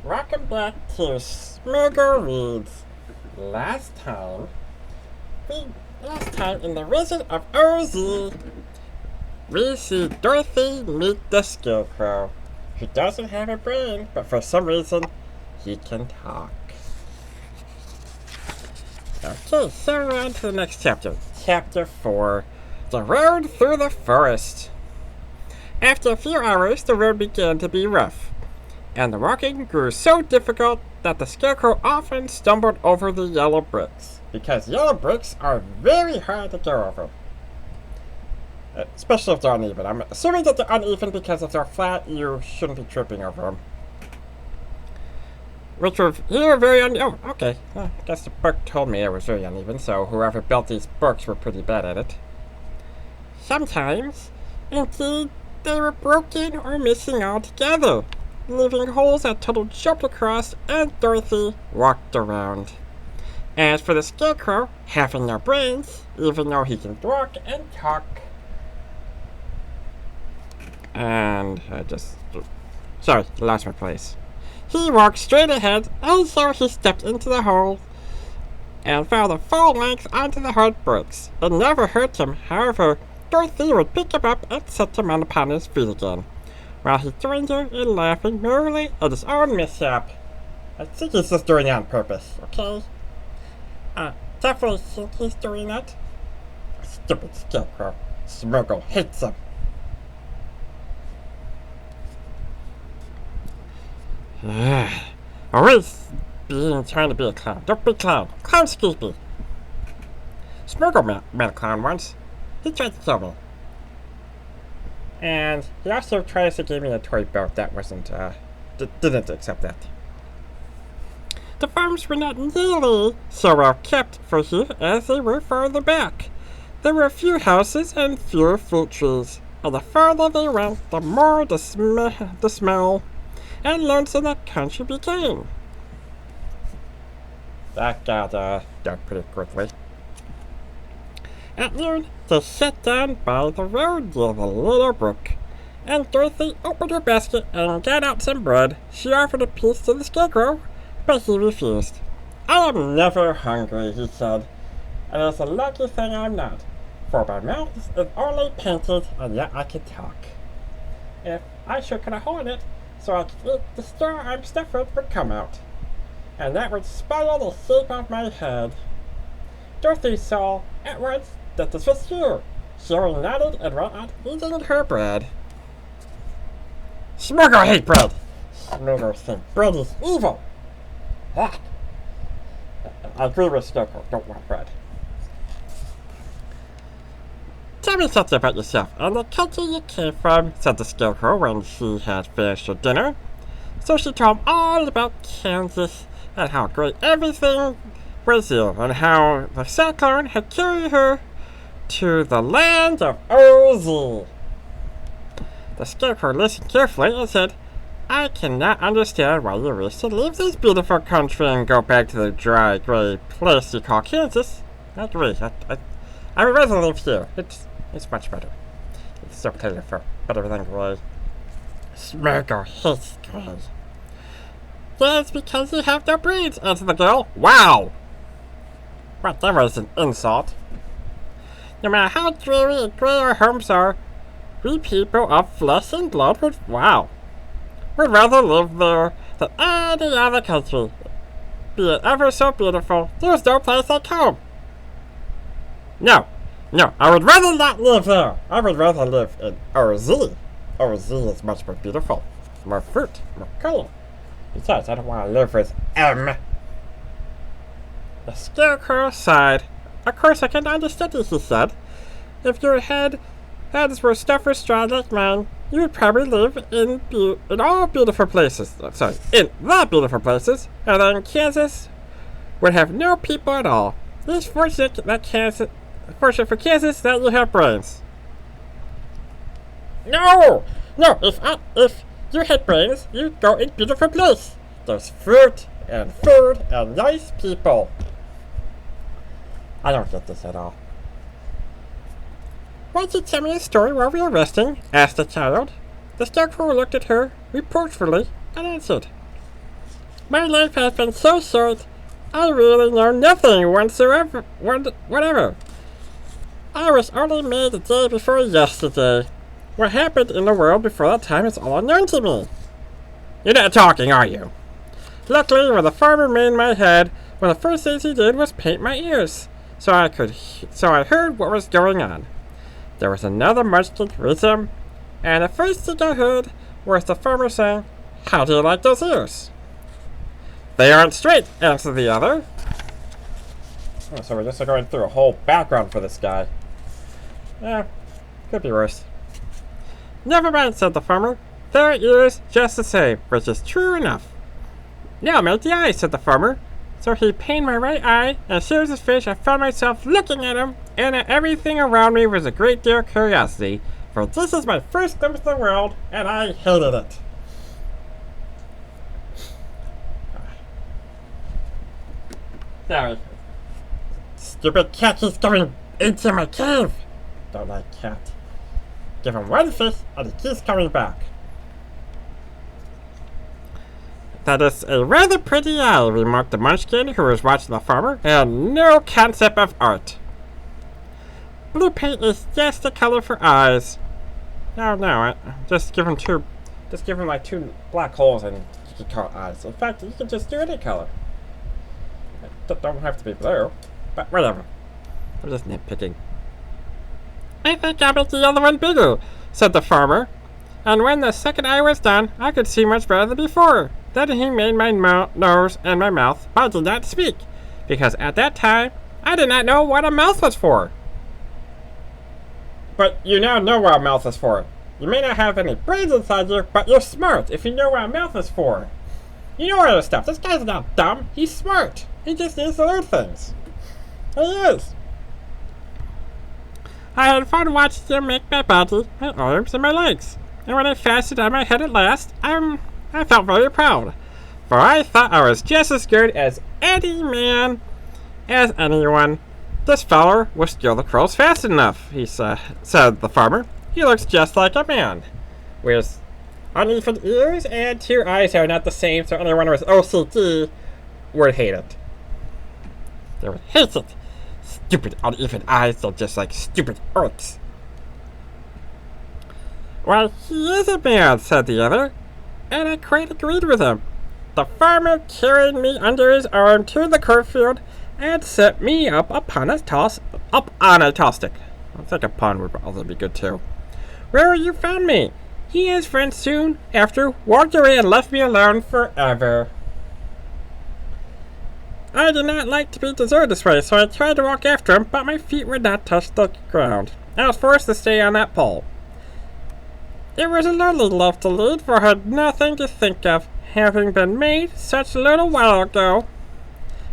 Welcome back to Smergal Reads. Last time, last time in the Wizard of Oz, we see Dorothy meet the Scarecrow, who doesn't have a brain, but for some reason, he can talk. Okay, so we're on to the next chapter. Chapter 4, The Road Through the Forest. After a few hours, the road began to be rough, and the walking grew so difficult that the Scarecrow often stumbled over the yellow bricks, because yellow bricks are very hard to go over. Especially if they're uneven. I'm assuming that they're uneven because if they're flat, you shouldn't be tripping over them. Which were here very uneven. Oh, okay. I guess the book told me it was very uneven, so whoever built these books were pretty bad at it. Sometimes, indeed, they were broken or missing altogether, leaving holes that Tuttle jumped across and Dorothy walked around. As for the Scarecrow, having no brains, even though he can walk and talk. And sorry, lost my place. He walked straight ahead, and so he stepped into the hole and fell the full length onto the hard bricks. It never hurt him, however, Dorothy would pick him up and set him upon his feet again, while he joined her in laughing merrily at his own mishap. I think he's just doing it on purpose, okay? Definitely think he's doing it. Stupid Scarecrow. Smergal hates him. Always trying to be a clown. Don't be a clown. Clown's creepy. Smergal met a clown once. He tried to kill me. And he also tries to give me a toy boat that didn't accept that. The farms were not nearly so well kept for here as they were farther back. There were few houses and fewer fruit trees, and the farther they went, the more the smell and lonesome that country became. That got done pretty quickly. At noon, they sat down by the road near the little brook, and Dorothy opened her basket and got out some bread. She offered a piece to the Scarecrow, but he refused. "I am never hungry," he said, "and it's a lucky thing I'm not, for my mouth is only painted, and yet I can talk. If I should cut a hole in it, so I could eat, the straw I'm stuffed with would come out, and that would spoil the shape of my head." Dorothy saw at once that this was true. She only nodded and went on eating her bread. Smergal hate bread! Smergal think bread is evil! Ah. I agree with Scarecrow, don't want bread. "Tell me something about yourself and the country you came from," said the Scarecrow when she had finished her dinner. So she told him all about Kansas and how great everything was here, and how the cyclone had carried her to the land of Oz. The Scarecrow listened carefully and said, "I cannot understand why you wish to leave this beautiful country and go back to the dry, gray place you call Kansas. I agree. I would rather live here. It's much better. It's so beautiful. Better than gray." Smergal hates gray. "That's because you have no brains," answered the girl. Wow! What, that was an insult. "No matter how dreary and gray our homes are, we people of flesh and blood would rather live there than any other country. Be it ever so beautiful, there's no place like home." No, I would rather not live there. I would rather live in Oz. Oz is much more beautiful. More fruit, more color. Besides, I don't want to live with M. The Scarecrow sighed. "Of course I can understand it," he said. "If your heads were stuffed with straw like mine, you would probably live in all beautiful places. In the beautiful places, and then Kansas would have no people at all. It's fortunate for Kansas that you have brains." No! If you had brains, you'd go in beautiful place. There's fruit and food and nice people. I don't get this at all. "Won't you tell me a story while we are resting?" asked the child. The Scarecrow looked at her reproachfully and answered, My life has been so short, I really know nothing whatsoever. Whatever. I was only made the day before yesterday. What happened in the world before that time is all unknown to me. You're not talking, are you? Luckily, when the farmer made my head, one of the first things he did was paint my ears, so I heard what was going on. There was another munchkin with him, and the first thing I heard was the farmer saying, "How do you like those ears?" "They aren't straight," answered the other. Oh, so we're just going through a whole background for this guy. Yeah, could be worse. "Never mind," said the farmer. "Their ears just the same," which is true enough. "Now make the eyes," said the farmer. So he painted my right eye, and as soon as it finished, I found myself looking at him, and at everything around me was a great deal of curiosity, for this is my first glimpse of the world, and I hated it. Sorry. Stupid cat keeps going into my cave. Don't like cat. Give him one fish, and he keeps coming back. "That is a rather pretty eye," remarked the munchkin who was watching the farmer, "and no concept of art. Blue paint is just the color for eyes." "Oh no, just give him like two black holes and you can call it eyes. In fact, you can just do any color. It don't have to be blue, but whatever. I'm just nitpicking." "I think I'll make the other one bigger," said the farmer. And when the second eye was done, I could see much better than before. Then he made my nose and my mouth, but I did not speak, because at that time, I did not know what a mouth was for. "But you now know what a mouth is for. You may not have any brains inside you, but you're smart if you know what a mouth is for. You know all this stuff. This guy's not dumb. He's smart. He just needs to learn things." And he is. "I had fun watching him make my body, my arms, and my legs. And when I fastened on my head at last, I felt very proud, for I thought I was just as good as anyone. This feller will steal the crows fast enough," said the farmer. "He looks just like a man, with uneven ears and two eyes that are not the same, so anyone with OCD would hate it. They would hate it. Stupid uneven eyes, they're just like stupid orcs." "Why, he is a man," said the other, and I quite agreed with him. The farmer carried me under his arm to the cornfield and set me up on a tall stick. I think a pun would also be good too. "Where you found me?" He and his friends soon after walked away and left me alone forever. I did not like to be deserted this way, so I tried to walk after him, but my feet would not touch the ground. I was forced to stay on that pole. It was a lonely life to lead, for I had nothing to think of, having been made such a little while ago.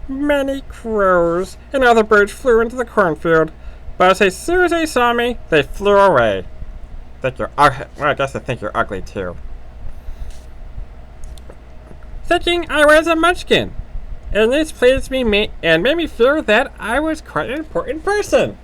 Many crows and other birds flew into the cornfield, but as soon as they saw me, they flew away. I guess I think you're ugly too. Thinking I was a munchkin, and this pleased me and made me feel that I was quite an important person.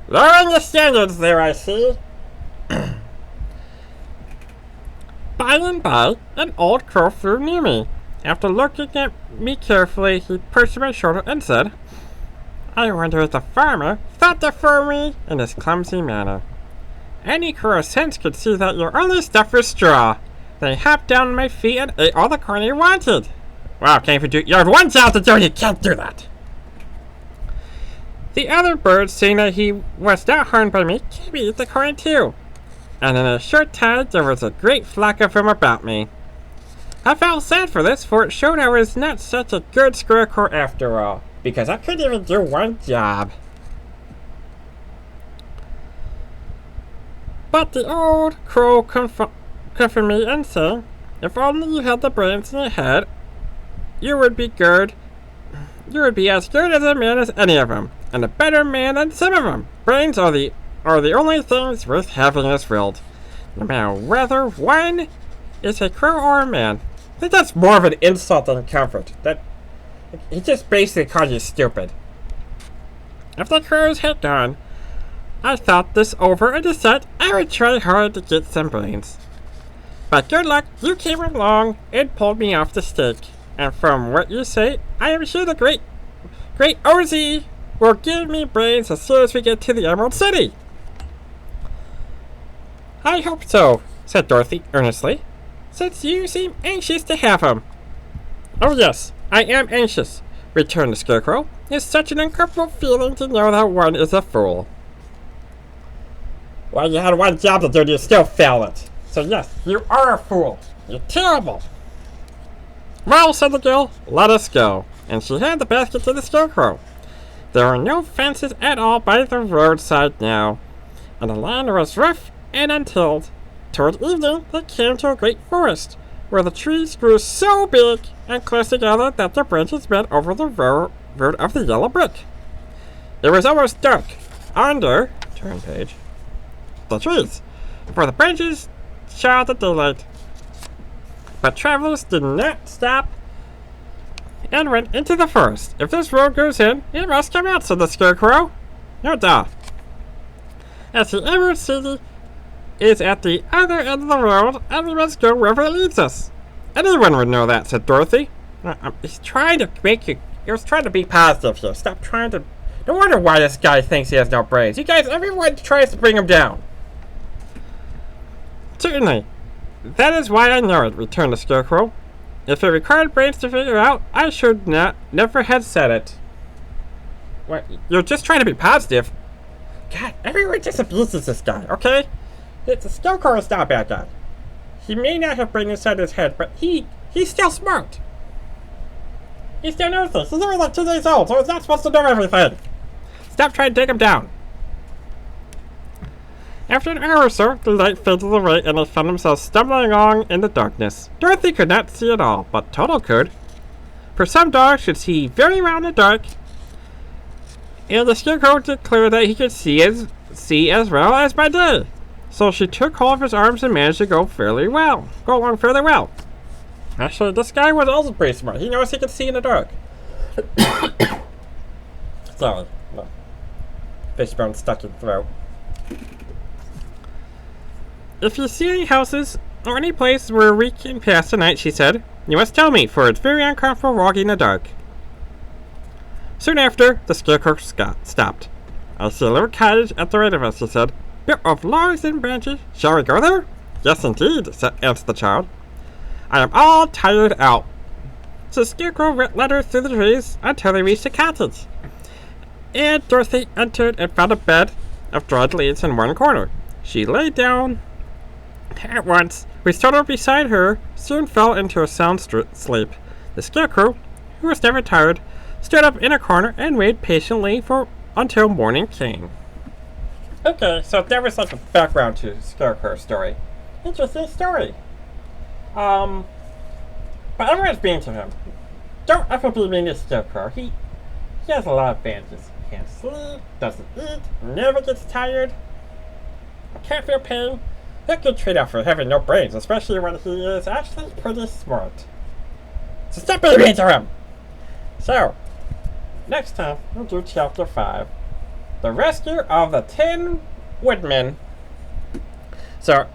Lowering the standards there, I see. By and by, an old crow flew near me. After looking at me carefully, he perched on my shoulder and said, "I wonder if the farmer thought to fool me in his clumsy manner. Any crow of sense could see that your only stuff was straw." Then he hopped down on my feet and ate all the corn he wanted. "Wow, you have one job to do and you can't do that." The other birds, seeing that he was not harmed by me, came to eat the corn too. And in a short time, there was a great flock of them about me. I felt sad for this, for it showed I was not such a good scarecrow after all, because I couldn't even do one job. But the old crow comforted me and said, "If only you had the brains in your head, you would be as good as a man as any of them, and a better man than some of them. Brains are the only things worth having in this world, no matter whether one is a crow or a man." I think that's more of an insult than comfort. That he just basically called you stupid. If the crows had gone, I thought this over and decided I would try hard to get some brains. But good luck, you came along and pulled me off the stake. And from what you say, I am sure the great Ozzy will give me brains as soon as we get to the Emerald City. I hope so, said Dorothy earnestly, since you seem anxious to have him. Oh yes, I am anxious, returned the Scarecrow. It's such an uncomfortable feeling to know that one is a fool. Well, you had one job to do and you still failed it. So yes, you are a fool. You're terrible. Well, said the girl, let us go. And she handed the basket to the Scarecrow. There were no fences at all by the roadside now, and the land was rough and untilled. Toward evening, they came to a great forest, where the trees grew so big and close together that their branches met over the road of the yellow brick. It was almost dark under, turn page, the trees, for the branches showed the daylight. But travelers did not stop and went into the forest. If this road goes in, it must come out, said the Scarecrow. No doubt. As the Emerald City is at the other end of the road, and we must go wherever it leads us. Anyone would know that, said Dorothy. He's trying to make you... He was trying to be positive here. Stop trying to... No wonder why this guy thinks he has no brains. You guys, everyone tries to bring him down. Certainly. That is why I know it, returned the Scarecrow. If it required brains to figure out, I should never have said it. What? You're just trying to be positive. God, everyone just abuses this guy, okay? The Scarecrow is not a bad guy. He may not have brains inside his head, but he's still smart. He still knows this. He's only like 2 days old, so he's not supposed to know everything. Stop trying to take him down. After an hour or so, the light faded away and they found themselves stumbling along in the darkness. Dorothy could not see at all, but Toto could. For some dogs could see very well in the dark, and the Scarecrow declared that he could see as well as by day. So she took hold of his arms and managed to go along fairly well. Actually, this guy was also pretty smart. He knows he can see in the dark. Sorry. No. Fishbone stuck in the throat. If you see any houses or any place where we can pass the night, she said, you must tell me, for it's very uncomfortable walking in the dark. Soon after, the Scarecrow stopped. I see a little cottage at the right of us, he said, built of logs and branches. Shall we go there? Yes, indeed, answered the child. I am all tired out. So the Scarecrow led her through the trees until they reached the cottage. And Dorothy entered and found a bed of dried leaves in one corner. She lay down at once. We Toto beside her soon fell into a sound sleep. The Scarecrow, who was never tired, stood up in a corner and waited patiently until morning came. Okay, so there was like a background to Scarecrow's story. Interesting story. But everyone's mean to him. Don't ever be mean to Scarecrow. He has a lot of advantages. He can't sleep, doesn't eat, never gets tired, can't feel pain. A good trade-off for having no brains, especially when he is actually pretty smart. So stop being mean to him! So, next time we'll do Chapter 5. The Rescue of the 10 Woodmen. So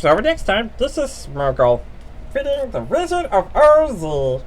next time, this is Smergal, feeding the Wizard of Oz.